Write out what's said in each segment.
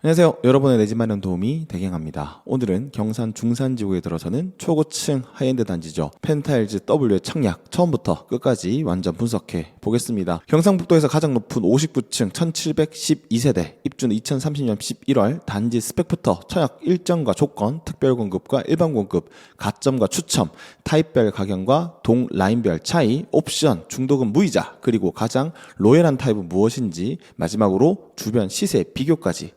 안녕하세요. 여러분의 내 집 마련 도우미 대경합니다. 오늘은 경산 중산지구에 들어서는 초고층 하이엔드 단지죠. 펜타일즈 W의 청약 처음부터 끝까지 완전 분석해 보겠습니다. 경상북도에서 가장 높은 59층 1712세대, 입주는 2030년 11월, 단지 스펙부터 청약 일정과 조건, 특별 공급과 일반 공급, 가점과 추첨, 타입별 가격과 동 라인별 차이, 옵션, 중도금 무이자, 그리고 가장 로열한 타입은 무엇인지, 마지막으로 주변 시세 비교까지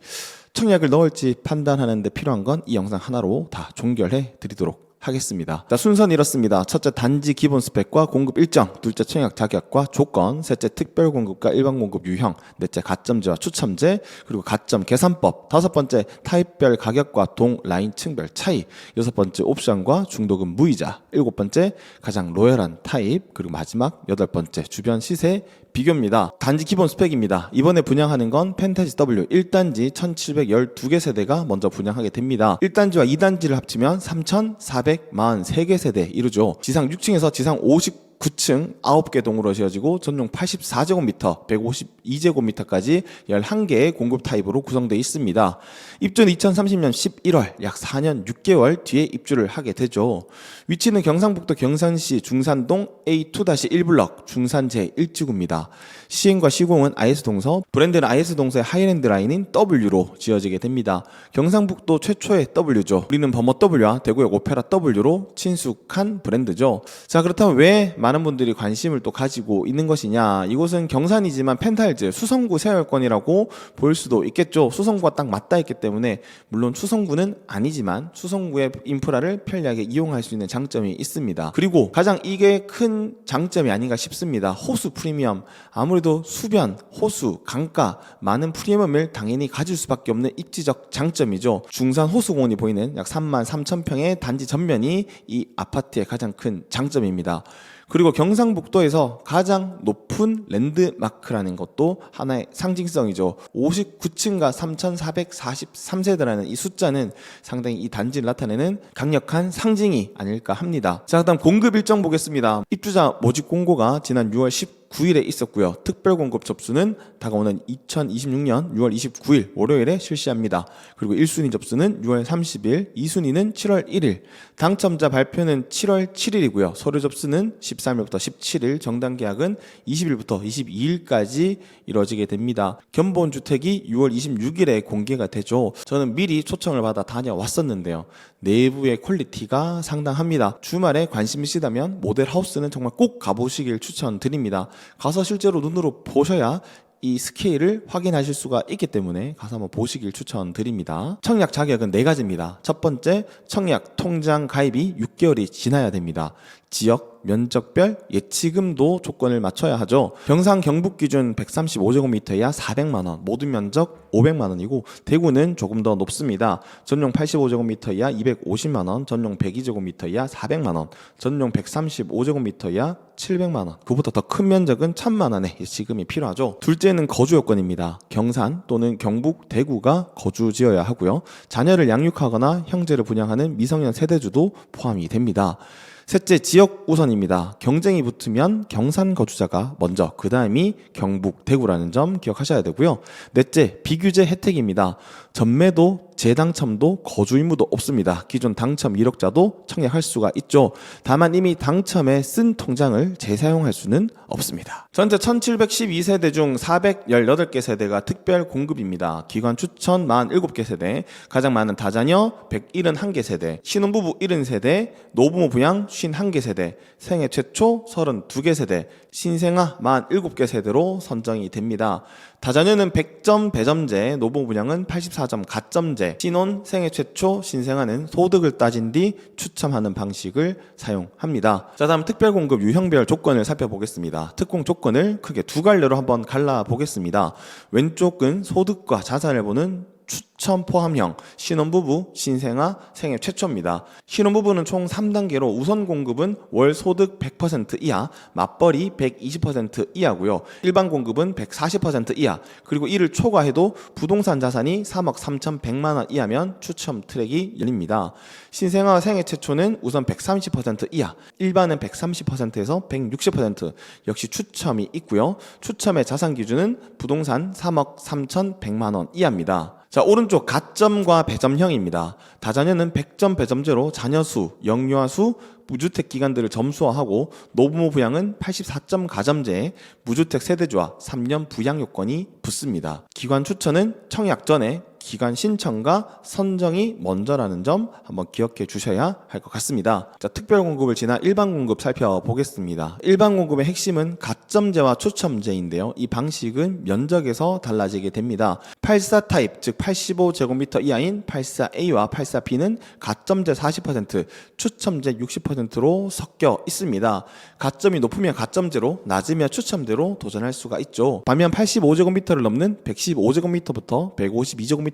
청약을 넣을지 판단하는 데 필요한 건 이 영상 하나로 다 종결해 드리도록 하겠습니다. 자, 순서는 이렇습니다. 첫째, 단지 기본 스펙과 공급 일정. 둘째, 청약 자격과 조건. 셋째, 특별 공급과 일반 공급 유형. 넷째, 가점제와 추첨제. 그리고 가점 계산법. 다섯 번째, 타입별 가격과 동 라인 층별 차이. 여섯 번째, 옵션과 중도금 무이자. 일곱 번째, 가장 로열한 타입. 그리고 마지막 여덟 번째, 주변 시세 비교입니다. 단지 기본 스펙입니다. 이번에 분양하는 건 펜타지 W 1단지 1712개 세대가 먼저 분양하게 됩니다. 1단지와 2단지를 합치면 3443개 세대 이루죠. 지상 6층에서 지상 59층 9개 동으로 지어지고 전용 84제곱미터, 152제곱미터까지 11개의 공급 타입으로 구성되어 있습니다. 입주는 2030년 11월, 약 4년 6개월 뒤에 입주를 하게 되죠. 위치는 경상북도 경산시 중산동 A2-1블럭 중산 제1지구입니다. 시행과 시공은 IS동서, 브랜드는 IS동서의 하이엔드 라인인 W로 지어지게 됩니다. 경상북도 최초의 W죠. 우리는 범어 W와 대구의 오페라 W로 친숙한 브랜드죠. 자, 그렇다면 왜 많은 분들이 관심을 또 가지고 있는 것이냐? 이곳은 경산이지만 펜타일즈 수성구 세월권이라고 볼 수도 있겠죠. 수성구가 딱 맞닿아 있기 때문에, 물론 수성구는 아니지만 수성구의 인프라를 편리하게 이용할 수 있는 장점이 있습니다. 그리고 가장 이게 큰 장점이 아닌가 싶습니다. 호수 프리미엄. 아무래도 수변, 호수, 강가, 많은 프리미엄을 당연히 가질 수밖에 없는 입지적 장점이죠. 중산 호수공원이 보이는 약 33,000평의 단지 전면이 이 아파트의 가장 큰 장점입니다. 그리고 경상북도에서 가장 높은 랜드마크라는 것도 하나의 상징성이죠. 59층과 3443세대라는 이 숫자는 상당히 이 단지를 나타내는 강력한 상징이 아닐까 합니다. 자, 그다음 공급 일정 보겠습니다. 입주자 모집 공고가 지난 6월 19일에 있었고요. 특별 공급 접수는 다가오는 2026년 6월 29일 월요일에 실시합니다. 그리고 1순위 접수는 6월 30일, 2순위는 7월 1일, 당첨자 발표는 7월 7일이고요. 서류 접수는 13일부터 17일, 정당 계약은 20일부터 22일까지 이루어지게 됩니다. 견본 주택이 6월 26일에 공개가 되죠. 저는 미리 초청을 받아 다녀왔었는데요. 내부의 퀄리티가 상당합니다. 주말에 관심 있으시다면 모델 하우스는 정말 꼭 가보시길 추천드립니다. 가서 실제로 눈으로 보셔야 이 스케일을 확인하실 수가 있기 때문에 가서 한번 보시길 추천드립니다. 청약 자격은 4가지입니다. 첫 번째, 청약 통장 가입이 6개월이 지나야 됩니다. 지역, 면적별, 예치금도 조건을 맞춰야 하죠. 경상 경북 기준 135제곱미터 이하 400만원, 모든 면적 500만원이고 대구는 조금 더 높습니다. 전용 85제곱미터 이하 250만원, 전용 102제곱미터 이하 400만원, 전용 135제곱미터 이하 700만원, 그보다 더 큰 면적은 1000만원의 예치금이 필요하죠. 둘째는 거주 요건입니다. 경산 또는 경북, 대구가 거주 지어야 하고요. 자녀를 양육하거나 형제를 분양하는 미성년 세대주도 포함이 됩니다. 셋째, 지역 우선입니다. 경쟁이 붙으면 경산 거주자가 먼저, 그 다음이 경북, 대구라는 점 기억하셔야 되고요. 넷째, 비규제 혜택입니다. 전매도, 재당첨도, 거주 의무도 없습니다. 기존 당첨 이력자도 청약할 수가 있죠. 다만 이미 당첨에 쓴 통장을 재사용할 수는 없습니다. 전체 1712세대 중 418개 세대가 특별 공급입니다. 기관 추천 47개 세대, 가장 많은 다자녀 171개 세대, 신혼부부 70세대, 노부모 부양 51개 세대, 생애 최초 32개 세대, 신생아 47개 세대로 선정이 됩니다. 다자녀는 100점 배점제, 노부모 분양은 84점 가점제, 신혼, 생애 최초, 신생아는 소득을 따진 뒤 추첨하는 방식을 사용합니다. 자, 다음 특별 공급 유형별 조건을 살펴보겠습니다. 특공 조건을 크게 두 갈래로 한번 갈라보겠습니다. 왼쪽은 소득과 자산을 보는 추첨 포함형, 신혼부부, 신생아, 생애 최초입니다. 신혼부부는 총 3단계로 우선 공급은 월 소득 100% 이하, 맞벌이 120% 이하고요. 일반 공급은 140% 이하, 그리고 이를 초과해도 부동산 자산이 3억 3,100만원 이하면 추첨 트랙이 열립니다. 신생아와 생애 최초는 우선 130% 이하, 일반은 130%에서 160% 역시 추첨이 있고요. 추첨의 자산 기준은 부동산 3억 3,100만원 이하입니다. 자, 오른쪽 가점과 배점형입니다. 다자녀는 100점 배점제로 자녀수, 영유아수, 무주택 기간들을 점수화하고 노부모 부양은 84점 가점제에 무주택 세대주와 3년 부양 요건이 붙습니다. 기관 추천은 청약 전에 기관 신청과 선정이 먼저라는 점 한번 기억해 주셔야 할 것 같습니다. 자, 특별 공급을 지나 일반 공급 살펴보겠습니다. 일반 공급의 핵심은 가점제와 추첨제인데요. 이 방식은 면적에서 달라지게 됩니다. 84 타입, 즉 85제곱미터 이하인 84A와 84B는 가점제 40%, 추첨제 60%로 섞여 있습니다. 가점이 높으면 가점제로, 낮으면 추첨제로 도전할 수가 있죠. 반면 85제곱미터를 넘는 115제곱미터부터 152제곱미터까지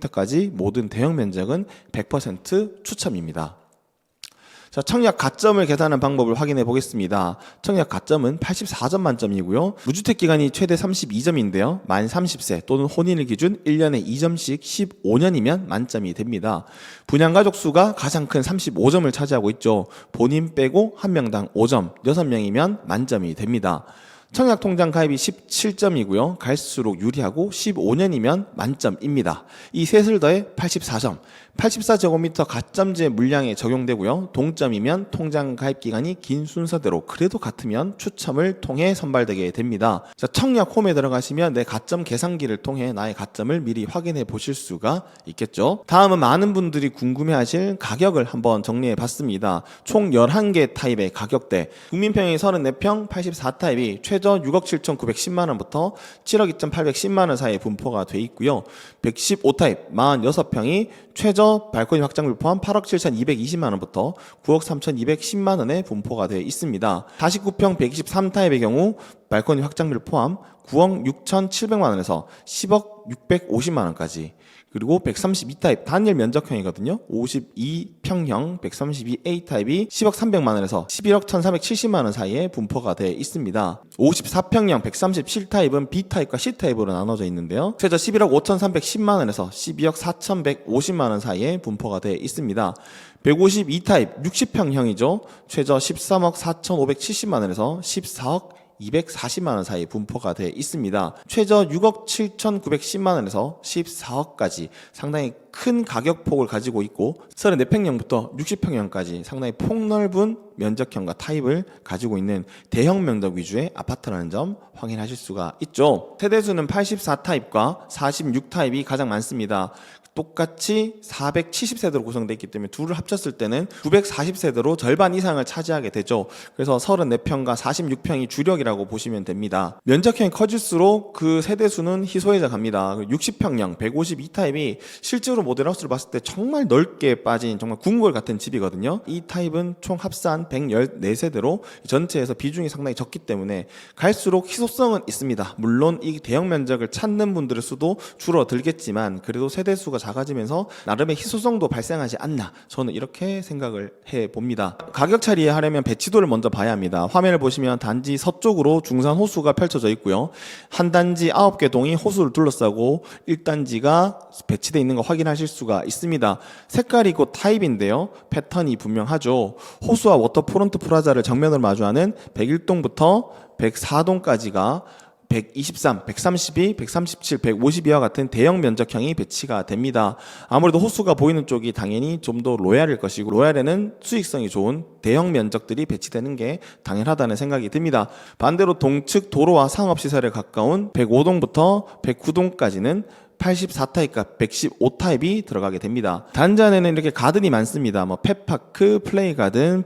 모든 대형 면적은 100% 추첨입니다. 자, 청약 가점을 계산하는 방법을 확인해 보겠습니다. 청약 가점은 84점 만점이고요. 무주택 기간이 최대 32점인데요. 만 30세 또는 혼인을 기준 1년에 2점씩 15년이면 만점이 됩니다. 분양가족 수가 가장 큰 35점을 차지하고 있죠. 본인 빼고 1명당 5점, 6명이면 만점이 됩니다. 청약통장 가입이 17점이고요. 갈수록 유리하고 15년이면 만점입니다. 이 셋을 더해 84점. 84제곱미터 가점제 물량에 적용되고요. 동점이면 통장 가입 기간이 긴 순서대로 그래도 같으면 추첨을 통해 선발되게 됩니다. 자, 청약 홈에 들어가시면 내 가점 계산기를 통해 나의 가점을 미리 확인해 보실 수가 있겠죠. 다음은 많은 분들이 궁금해하실 가격을 한번 정리해 봤습니다. 총 11개 타입의 가격대. 국민평이 34평 84 타입이 최저 6억 7,910만원부터 7억 2,810만원 사이에 분포가 돼 있고요. 115 타입 46평이 최저 발코니 확장률 포함 8억 7,220만원부터 9억 3,210만원에 분포가 되어 있습니다. 49평 123 타입의 경우 발코니 확장률 포함 9억 6,700만원에서 10억 650만원까지, 그리고 132 타입 단일 면적형이거든요. 52평형 132A 타입이 10억 300만원에서 11억 1370만원 사이에 분포가 되어 있습니다. 54평형 137 타입은 B 타입과 C 타입으로 나눠져 있는데요. 최저 11억 5310만원에서 12억 4150만원 사이에 분포가 되어 있습니다. 152 타입 60평형이죠. 최저 13억 4570만원에서 14억 240만원 사이 분포가 되어 있습니다. 최저 6억 7,910만원에서 14억까지 상당히 큰 가격폭을 가지고 있고 34평형부터 60평형까지 상당히 폭넓은 면적형과 타입을 가지고 있는 대형 면적 위주의 아파트라는 점 확인하실 수가 있죠. 세대수는 84 타입과 46 타입이 가장 많습니다. 똑같이 470세대로 구성되어 있기 때문에 둘을 합쳤을 때는 940세대로 절반 이상을 차지하게 되죠. 그래서 34평과 46평이 주력이라고 보시면 됩니다. 면적형이 커질수록 그 세대수는 희소해져 갑니다. 60평형 152 타입이 실제로 모델하우스를 봤을 때 정말 넓게 빠진 정말 궁궐 같은 집이거든요. 이 타입은 총 합산 114세대로 전체에서 비중이 상당히 적기 때문에 갈수록 희소성은 있습니다. 물론 이 대형 면적을 찾는 분들의 수도 줄어들겠지만 그래도 세대수가 작아지면서 나름의 희소성도 발생하지 않나, 저는 이렇게 생각을 해봅니다. 가격 처리하려면 배치도를 먼저 봐야 합니다. 화면을 보시면 단지 서쪽으로 중산 호수가 펼쳐져 있고요. 한 단지 9개 동이 호수를 둘러싸고 1단지가 배치되어 있는 거 확인하실 수가 있습니다. 색깔이 곧 타입인데요. 패턴이 분명하죠. 호수와 워터프론트 프라자를 정면으로 마주하는 101동부터 104동까지가 123, 132, 137, 152와 같은 대형 면적형이 배치가 됩니다. 아무래도 호수가 보이는 쪽이 당연히 좀 더 로얄일 것이고 로얄에는 수익성이 좋은 대형 면적들이 배치되는 게 당연하다는 생각이 듭니다. 반대로 동측 도로와 상업시설에 가까운 105동부터 109동까지는 84 타입과 115 타입이 들어가게 됩니다. 단지 안에는 이렇게 가든이 많습니다. 펫파크, 플레이가든,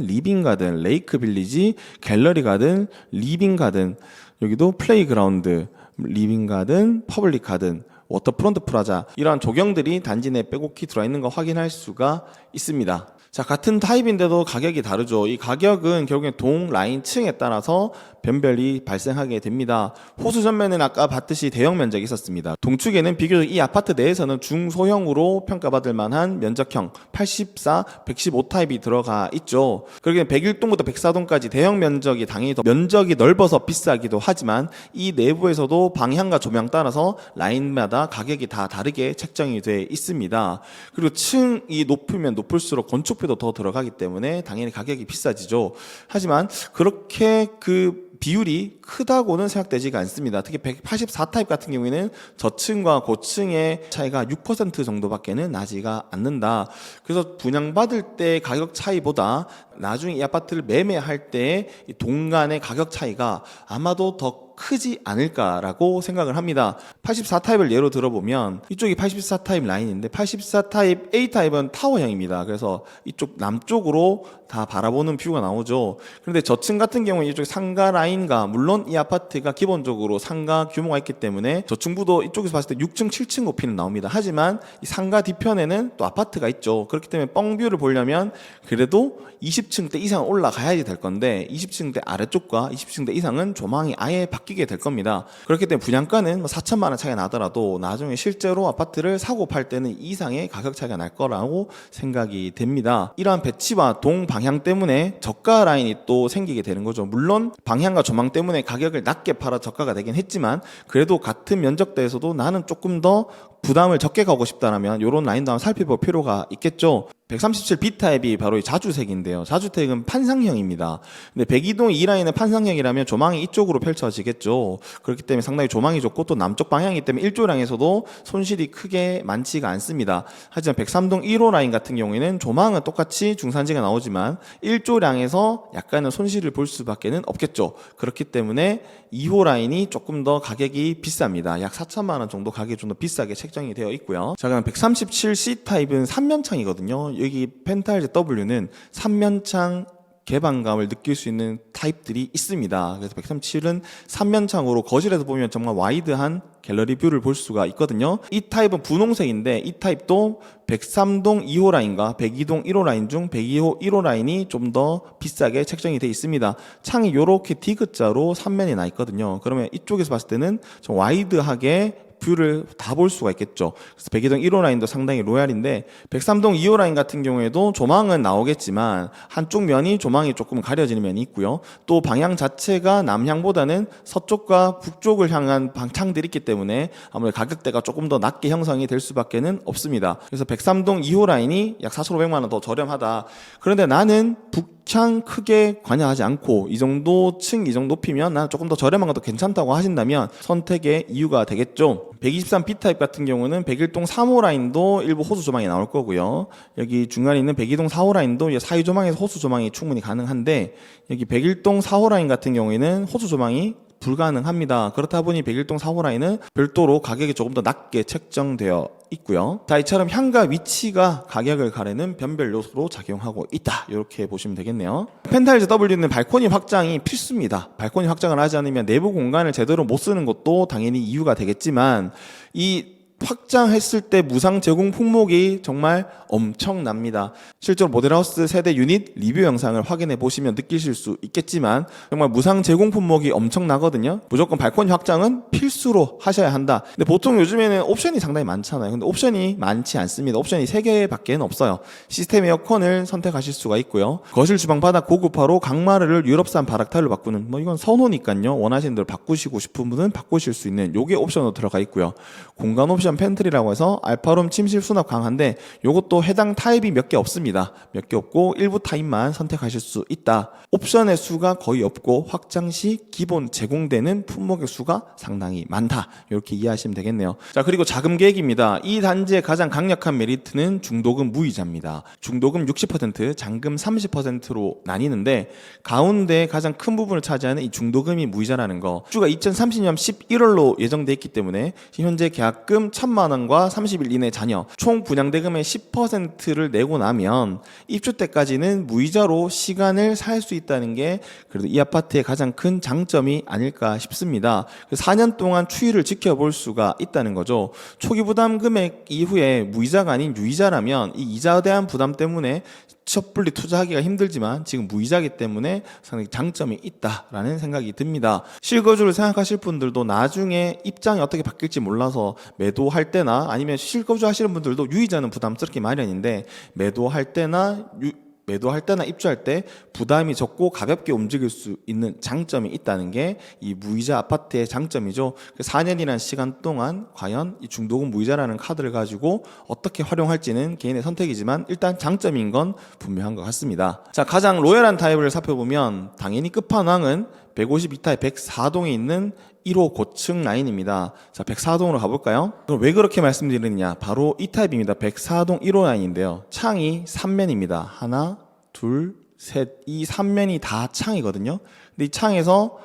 리빙가든, 레이크 빌리지, 갤러리 가든, 리빙 가든, 여기도 플레이그라운드, 리빙 가든, 퍼블릭 가든, 워터프론트 프라자, 이러한 조경들이 단지 내에 빼곡히 들어있는 거 확인할 수가 있습니다. 자, 같은 타입인데도 가격이 다르죠. 이 가격은 결국엔 동 라인 층에 따라서 변별이 발생하게 됩니다. 호수 전면은 아까 봤듯이 대형 면적이 있었습니다. 동축에는 비교적 이 아파트 내에서는 중소형으로 평가받을 만한 면적형 84, 115 타입이 들어가 있죠. 그러기에 101동부터 104동까지 대형 면적이 당연히 더 면적이 넓어서 비싸기도 하지만 이 내부에서도 방향과 조명 따라서 라인마다 가격이 다 다르게 책정이 되어 있습니다. 그리고 층이 높으면 높을수록 건축비도 더 들어가기 때문에 당연히 가격이 비싸지죠. 하지만 그렇게 그 비율이 크다고는 생각되지가 않습니다. 특히 184 타입 같은 경우에는 저층과 고층의 차이가 6% 정도밖에는 나지가 않는다. 그래서 분양받을 때 가격 차이보다 나중에 이 아파트를 매매할 때 동간의 가격 차이가 아마도 더 크지 않을까라고 생각을 합니다. 84 타입을 예로 들어보면 이쪽이 84 타입 라인인데 84 타입 A 타입은 타워형입니다. 그래서 이쪽 남쪽으로 다 바라보는 뷰가 나오죠. 그런데 저층 같은 경우는 이쪽 상가 라인과 물론 이 아파트가 기본적으로 상가 규모가 있기 때문에 저층부도 이쪽에서 봤을 때 6층, 7층 높이는 나옵니다. 하지만 이 상가 뒤편에는 또 아파트가 있죠. 그렇기 때문에 뻥뷰를 보려면 그래도 20층대 이상 올라가야지 될 건데 20층대 아래쪽과 20층대 이상은 조망이 아예 바뀌게 될 겁니다. 그렇기 때문에 분양가는 4천만 원 차이가 나더라도 나중에 실제로 아파트를 사고 팔 때는 이상의 가격 차이가 날 거라고 생각이 됩니다. 이러한 배치와 동 방향 때문에 저가 라인이 또 생기게 되는 거죠. 물론 방향과 조망 때문에 가격을 낮게 팔아 저가가 되긴 했지만 그래도 같은 면적대에서도 나는 조금 더 부담을 적게 가고 싶다라면 이런 라인도 한번 살펴볼 필요가 있겠죠. 137 B타입이 바로 이 자주색인데요. 자주색은 판상형입니다. 근데 102동 2라인은 판상형이라면 조망이 이쪽으로 펼쳐지겠죠. 그렇기 때문에 상당히 조망이 좋고 또 남쪽 방향이기 때문에 1조량에서도 손실이 크게 많지가 않습니다. 하지만 103동 1호 라인 같은 경우에는 조망은 똑같이 중산지가 나오지만 1조량에서 약간의 손실을 볼 수밖에 없겠죠. 그렇기 때문에 2호 라인이 조금 더 가격이 비쌉니다. 약 4천만 원 정도 가격이 좀 더 비싸게 책정이 되어 있고요. 자, 그럼 137 C 타입은 3면창이거든요. 여기 펜타일즈 W는 3면창 개방감을 느낄 수 있는 타입들이 있습니다. 그래서 137은 3면창으로 거실에서 보면 정말 와이드한 갤러리 뷰를 볼 수가 있거든요. 이 타입은 분홍색인데 이 타입도 103동 2호 라인과 102동 1호 라인 중 102호 1호 라인이 좀 더 비싸게 책정이 되어 있습니다. 창이 이렇게 디귿자로 3면이 나 있거든요. 그러면 이쪽에서 봤을 때는 좀 와이드하게 뷰를 다 볼 수가 있겠죠. 그래서 102동 1호 라인도 상당히 로얄인데 103동 2호 라인 같은 경우에도 조망은 나오겠지만 한쪽 면이 조망이 조금 가려지는 면이 있고요. 또 방향 자체가 남향보다는 서쪽과 북쪽을 향한 창들이 있기 때문에 아무래도 가격대가 조금 더 낮게 형성이 될 수밖에 없습니다. 그래서 103동 2호 라인이 약 4,500만 원 더 저렴하다. 그런데 나는 북창 크게 관여하지 않고 이 정도 층, 이 정도 높이면 나는 조금 더 저렴한 것도 괜찮다고 하신다면 선택의 이유가 되겠죠. 123 B타입 같은 경우는 101동 3호 라인도 일부 호수 조망이 나올 거고요. 여기 중간에 있는 102동 4호 라인도 사유 조망에서 호수 조망이 충분히 가능한데 여기 101동 4호 라인 같은 경우에는 호수 조망이 불가능합니다. 그렇다 보니 101동 4호 라인은 별도로 가격이 조금 더 낮게 책정되어 있고요. 자, 이처럼 향과 위치가 가격을 가르는 변별 요소로 작용하고 있다. 이렇게 보시면 되겠네요. 펜타일즈 W는 발코니 확장이 필수입니다. 발코니 확장을 하지 않으면 내부 공간을 제대로 못 쓰는 것도 당연히 이유가 되겠지만 이 확장했을 때 무상 제공 품목이 정말 엄청납니다. 실제로 모델하우스 세대 유닛 리뷰 영상을 확인해 보시면 느끼실 수 있겠지만 정말 무상 제공 품목이 엄청나거든요. 무조건 발코니 확장은 필수로 하셔야 한다. 근데 보통 요즘에는 옵션이 상당히 많잖아요. 근데 옵션이 많지 않습니다. 옵션이 3개밖에 없어요. 시스템 에어컨을 선택하실 수가 있고요. 거실 주방 바닥 고급화로 강마루를 유럽산 바닥 타일로 바꾸는 이건 선호니까요. 원하시는 대로 바꾸시고 싶은 분은 바꾸실 수 있는 요게 옵션으로 들어가 있고요. 공간 옵션 팬트리라고 해서 알파룸 침실 수납 강한데 요것도 해당 타입이 몇 개 없습니다. 몇 개 없고 일부 타입만 선택하실 수 있다. 옵션의 수가 거의 없고 확장 시 기본 제공되는 품목의 수가 상당히 많다. 이렇게 이해하시면 되겠네요. 자, 그리고 자금 계획입니다. 이 단지의 가장 강력한 메리트는 중도금 무이자입니다. 중도금 60%, 잔금 30%로 나뉘는데 가운데 가장 큰 부분을 차지하는 이 중도금이 무이자라는 거. 주가 2030년 11월로 예정돼 있기 때문에 현재 계약금 1,000만 원과 30일 이내 잔여 총 분양대금의 10%를 내고 나면 입주 때까지는 무이자로 시간을 살 수 있다는 게 그래도 이 아파트의 가장 큰 장점이 아닐까 싶습니다. 4년 동안 추이를 지켜볼 수가 있다는 거죠. 초기 부담 금액 이후에 무이자가 아닌 유이자라면 이 이자에 대한 부담 때문에 섣불리 투자하기가 힘들지만 지금 무이자이기 때문에 상당히 장점이 있다라는 생각이 듭니다. 실거주를 생각하실 분들도 나중에 입장이 어떻게 바뀔지 몰라서 매도할 때나 아니면 실거주 하시는 분들도 유이자는 부담스럽기 마련인데 매도할 때나 입주할 때 부담이 적고 가볍게 움직일 수 있는 장점이 있다는 게 이 무이자 아파트의 장점이죠. 4년이라는 시간 동안 과연 이 중도금 무이자라는 카드를 가지고 어떻게 활용할지는 개인의 선택이지만 일단 장점인 건 분명한 것 같습니다. 자, 가장 로열한 타입을 살펴보면 당연히 끝판왕은 152타입 104동에 있는 1호 고층 라인입니다. 자, 104동으로 가볼까요? 그럼 왜 그렇게 말씀드리느냐? 바로 이 타입입니다. 104동 1호 라인인데요. 창이 3면입니다. 하나, 둘, 셋. 이 3면이 다 창이거든요. 근데 이 창에서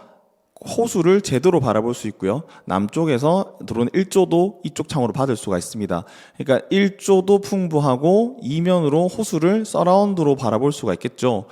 호수를 제대로 바라볼 수 있고요. 남쪽에서 들어오는 일조도 이쪽 창으로 받을 수가 있습니다. 그러니까 일조도 풍부하고 이면으로 호수를 서라운드로 바라볼 수가 있겠죠.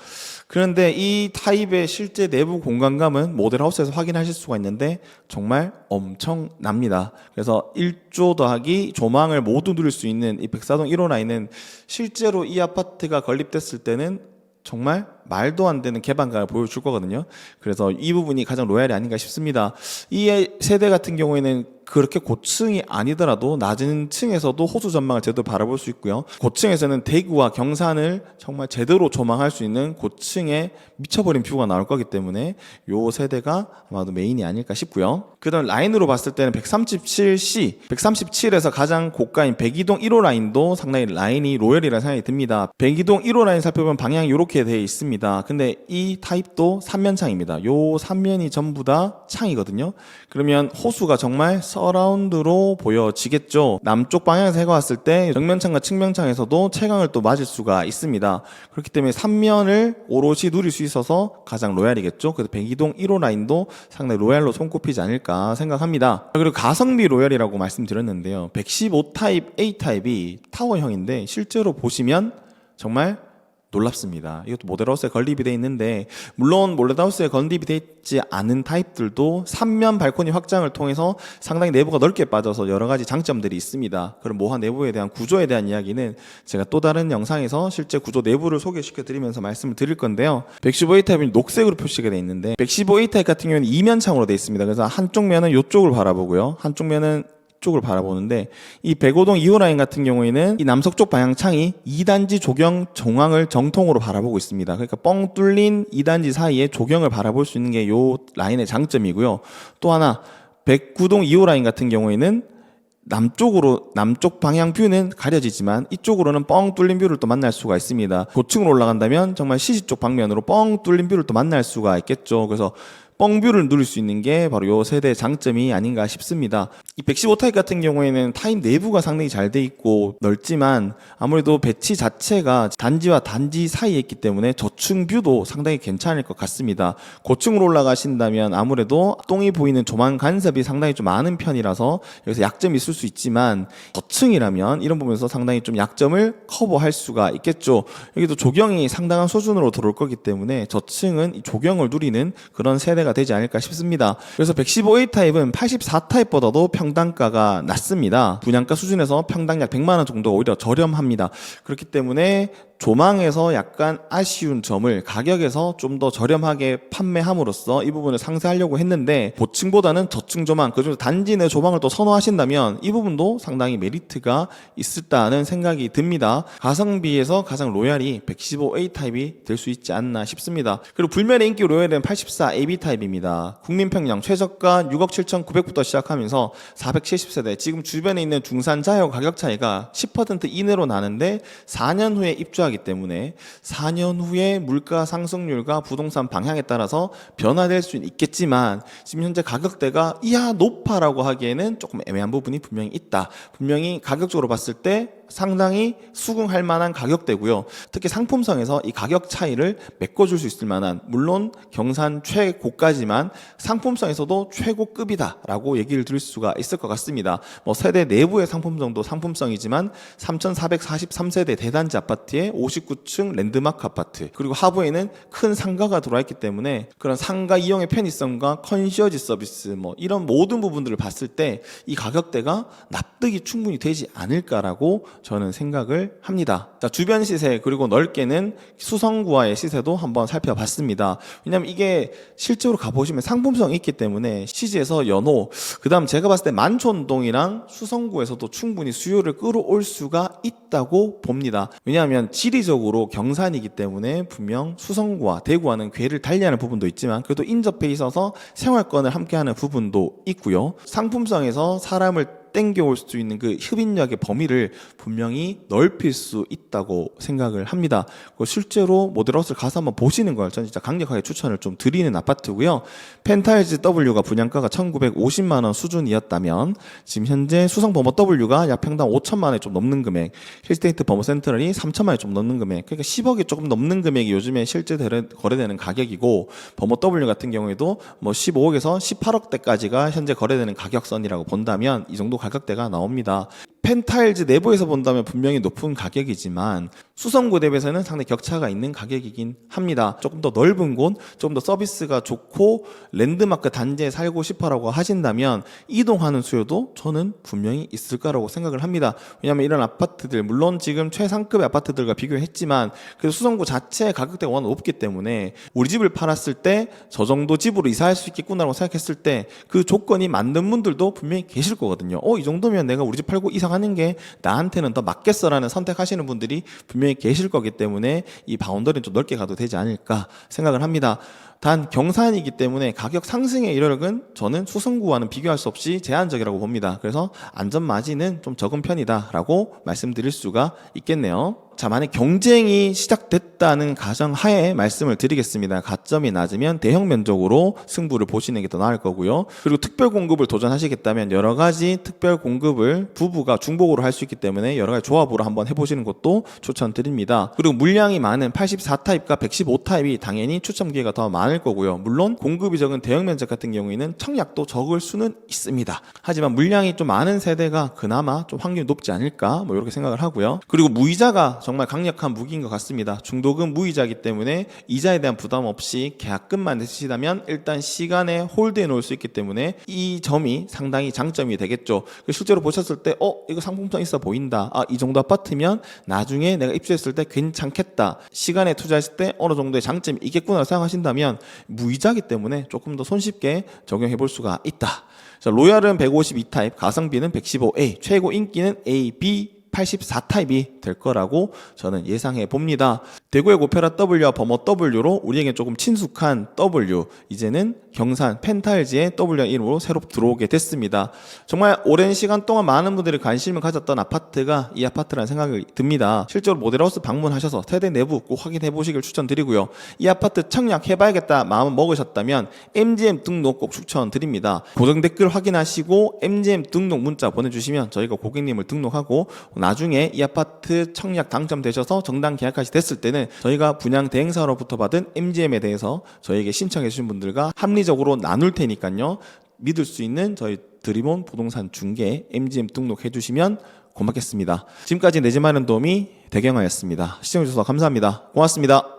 그런데 이 타입의 실제 내부 공간감은 모델하우스에서 확인하실 수가 있는데 정말 엄청납니다. 그래서 1조 더하기 조망을 모두 누릴 수 있는 이 104동 1호 라인은 실제로 이 아파트가 건립됐을 때는 정말 말도 안 되는 개방감을 보여줄 거거든요. 그래서 이 부분이 가장 로얄이 아닌가 싶습니다. 이 세대 같은 경우에는 그렇게 고층이 아니더라도 낮은 층에서도 호수 전망을 제대로 바라볼 수 있고요. 고층에서는 대구와 경산을 정말 제대로 조망할 수 있는 고층에 미쳐버린 뷰가 나올 거기 때문에 이 세대가 아마도 메인이 아닐까 싶고요. 그 다음 라인으로 봤을 때는 137C, 137에서 가장 고가인 백이동 1호 라인도 상당히 라인이 로열이라는 생각이 듭니다. 백이동 1호 라인 살펴보면 방향이 이렇게 되어 있습니다. 근데 이 타입도 3면창입니다. 요 3면이 전부 다 창이거든요. 그러면 호수가 정말 서라운드로 보여지겠죠. 남쪽 방향에서 해가 왔을 때 정면창과 측면창에서도 채광을 또 맞을 수가 있습니다. 그렇기 때문에 3면을 오롯이 누릴 수 있어서 가장 로얄이겠죠. 그래서 백이동 1호 라인도 상당히 로얄로 손꼽히지 않을까 생각합니다. 그리고 가성비 로얄이라고 말씀드렸는데요. 115 타입 A 타입이 타워형인데 실제로 보시면 정말 놀랍습니다. 이것도 모델하우스에 건립이 되어 있는데 물론 모델하우스에 건립이 되어 있지 않은 타입들도 3면 발코니 확장을 통해서 상당히 내부가 넓게 빠져서 여러 가지 장점들이 있습니다. 그럼 모하 내부에 대한 구조에 대한 이야기는 제가 또 다른 영상에서 실제 구조 내부를 소개시켜 드리면서 말씀을 드릴 건데요. 115A 타입은 녹색으로 표시가 되어 있는데 115A 타입 같은 경우는 이면창으로 되어 있습니다. 그래서 한쪽 면은 이쪽을 바라보고요. 한쪽 면은 쪽을 바라보는데 이 105동 2호 라인 같은 경우에는 이 남서쪽 방향 창이 2단지 조경 정황을 정통으로 바라보고 있습니다. 그러니까 뻥 뚫린 2단지 사이에 조경을 바라볼 수 있는 게 이 라인의 장점이고요. 또 하나 109동 2호 라인 같은 경우에는 남쪽 방향 뷰는 가려지지만 이쪽으로는 뻥 뚫린 뷰를 또 만날 수가 있습니다. 고층으로 올라간다면 정말 시시 쪽 방면으로 뻥 뚫린 뷰를 또 만날 수가 있겠죠. 그래서 뻥뷰를 누릴 수 있는 게 바로 이 세대의 장점이 아닌가 싶습니다. 이 115 타입 같은 경우에는 타입 내부가 상당히 잘 돼 있고 넓지만 아무래도 배치 자체가 단지와 단지 사이에 있기 때문에 저층 뷰도 상당히 괜찮을 것 같습니다. 고층으로 올라가신다면 아무래도 똥이 보이는 조망 간섭이 상당히 좀 많은 편이라서 여기서 약점이 있을 수 있지만 저층이라면 이런 부분에서 상당히 좀 약점을 커버할 수가 있겠죠. 여기도 조경이 상당한 수준으로 들어올 거기 때문에 저층은 이 조경을 누리는 그런 세대가 되지 않을까 싶습니다. 그래서 115A 타입은 84 타입보다도 평당가가 낮습니다. 분양가 수준에서 평당 약 100만 원 정도가 오히려 저렴합니다. 그렇기 때문에 조망에서 약간 아쉬운 점을 가격에서 좀 더 저렴하게 판매함으로써 이 부분을 상쇄하려고 했는데 고층보다는 저층 조망, 그중에서 단지 내 조망을 또 선호하신다면 이 부분도 상당히 메리트가 있었다는 생각이 듭니다. 가성비에서 가장 로얄이 115A 타입이 될 수 있지 않나 싶습니다. 그리고 불면의 인기 로얄은 84 AB 타입입니다. 국민평양 최저가 6억 7,900부터 시작하면서 470세대, 지금 주변에 있는 중산 자녀 가격 차이가 10% 이내로 나는데 4년 후에 입주하기 때문에 4년 후에 물가 상승률과 부동산 방향에 따라서 변화될 수는 있겠지만 지금 현재 가격대가 이야 높아라고 하기에는 조금 애매한 부분이 분명히 있다. 분명히 가격적으로 봤을 때 상당히 수긍할 만한 가격대고요. 특히 상품성에서 이 가격 차이를 메꿔줄 수 있을 만한, 물론 경산 최고가지만 상품성에서도 최고급이다라고 얘기를 드릴 수가 있을 것 같습니다. 뭐 세대 내부의 상품성도 상품성이지만 3,443세대 대단지 아파트에 59층 랜드마크 아파트, 그리고 하부에는 큰 상가가 들어와 있기 때문에 그런 상가 이용의 편의성과 컨시어지 서비스 뭐 이런 모든 부분들을 봤을 때 이 가격대가 납득이 충분히 되지 않을까라고 저는 생각을 합니다. 자, 주변 시세 그리고 넓게는 수성구와의 시세도 한번 살펴봤습니다. 왜냐하면 이게 실제로 가보시면 상품성이 있기 때문에 시지에서 연호, 그 다음 제가 봤을 때 만촌동이랑 수성구에서도 충분히 수요를 끌어올 수가 있다고 봅니다. 왜냐하면 지리적으로 경산이기 때문에 분명 수성구와 대구와는 궤를 달리하는 부분도 있지만 그래도 인접해 있어서 생활권을 함께하는 부분도 있고요. 상품성에서 사람을 땡겨올 수 있는 그 흡인력의 범위를 분명히 넓힐 수 있다고 생각을 합니다. 실제로 모델하우스를 가서 한번 보시는 걸 저는 진짜 강력하게 추천을 좀 드리는 아파트고요. 펜타일즈 W가 분양가가 1,950만 원 수준이었다면 지금 현재 수성 범어 W가 약 평당 5천만 원이 좀 넘는 금액, 힐스테이트 범어 센트럴이 3천만 원이 좀 넘는 금액, 그러니까 10억이 조금 넘는 금액이 요즘에 실제 거래되는 가격이고, 범어 W 같은 경우에도 뭐 15억에서 18억대까지가 현재 거래되는 가격선이라고 본다면 이 정도 가격대가 나옵니다. 펜타일즈 내부에서 본다면 분명히 높은 가격이지만 수성구 대비해서는 상당히 격차가 있는 가격이긴 합니다. 조금 더 넓은 곳, 조금 더 서비스가 좋고 랜드마크 단지에 살고 싶어라고 하신다면 이동하는 수요도 저는 분명히 있을 거라고 생각을 합니다. 왜냐하면 이런 아파트들, 물론 지금 최상급의 아파트들과 비교했지만 그래도 수성구 자체의 가격대가 워낙 높기 때문에 우리 집을 팔았을 때 저 정도 집으로 이사할 수 있겠구나라고 생각했을 때 그 조건이 맞는 분들도 분명히 계실 거거든요. 이 정도면 내가 우리 집 팔고 이사가는 게 나한테는 더 맞겠어라는 선택하시는 분들이 분명히 계실 거기 때문에 이 바운더리는 좀 넓게 가도 되지 않을까 생각을 합니다. 단 경산이기 때문에 가격 상승의 이력은 저는 수성구와는 비교할 수 없이 제한적이라고 봅니다. 그래서 안전 마진은 좀 적은 편이다라고 말씀드릴 수가 있겠네요. 자, 만약 경쟁이 시작됐다는 가정하에 말씀을 드리겠습니다. 가점이 낮으면 대형 면적으로 승부를 보시는 게 더 나을 거고요. 그리고 특별 공급을 도전하시겠다면 여러 가지 특별 공급을 부부가 중복으로 할 수 있기 때문에 여러 가지 조합으로 한번 해보시는 것도 추천드립니다. 그리고 물량이 많은 84타입과 115타입이 당연히 추첨 기회가 더 많을 거고요. 물론 공급이 적은 대형 면적 같은 경우에는 청약도 적을 수는 있습니다. 하지만 물량이 좀 많은 세대가 그나마 좀 확률이 높지 않을까 뭐 이렇게 생각을 하고요. 그리고 무이자가 정말 강력한 무기인 것 같습니다. 중도금 무이자이기 때문에 이자에 대한 부담 없이 계약금만 내시다면 일단 시간에 홀드해 놓을 수 있기 때문에 이 점이 상당히 장점이 되겠죠. 실제로 보셨을 때 이거 상품성 있어 보인다. 이 정도 아파트면 나중에 내가 입주했을 때 괜찮겠다. 시간에 투자했을 때 어느 정도의 장점이 있겠구나 생각하신다면 무이자이기 때문에 조금 더 손쉽게 적용해 볼 수가 있다. 자, 로얄은 152타입, 가성비는 115A, 최고 인기는 A, B 84타입이 될 거라고 저는 예상해 봅니다. 대구의 고페라 W와 범어 W로 우리에게 조금 친숙한 W, 이제는 경산 펜타일즈의 W의 이름으로 새로 들어오게 됐습니다. 정말 오랜 시간 동안 많은 분들이 관심을 가졌던 아파트가 이 아파트라는 생각이 듭니다. 실제로 모델하우스 방문하셔서 세대 내부 꼭 확인해 보시길 추천드리고요. 이 아파트 청약해봐야겠다 마음 먹으셨다면 MGM 등록 꼭 추천드립니다. 고정 댓글 확인하시고 MGM 등록 문자 보내주시면 저희가 고객님을 등록하고 나중에 이 아파트 청약 당첨되셔서 정당 계약까지 됐을 때는 저희가 분양 대행사로부터 받은 MGM에 대해서 저희에게 신청해 주신 분들과 합리적으로 나눌 테니까요. 믿을 수 있는 저희 드림온 부동산 중개 MGM 등록해 주시면 고맙겠습니다. 지금까지 내 집 마련 도우미 대경하였습니다. 시청해 주셔서 감사합니다. 고맙습니다.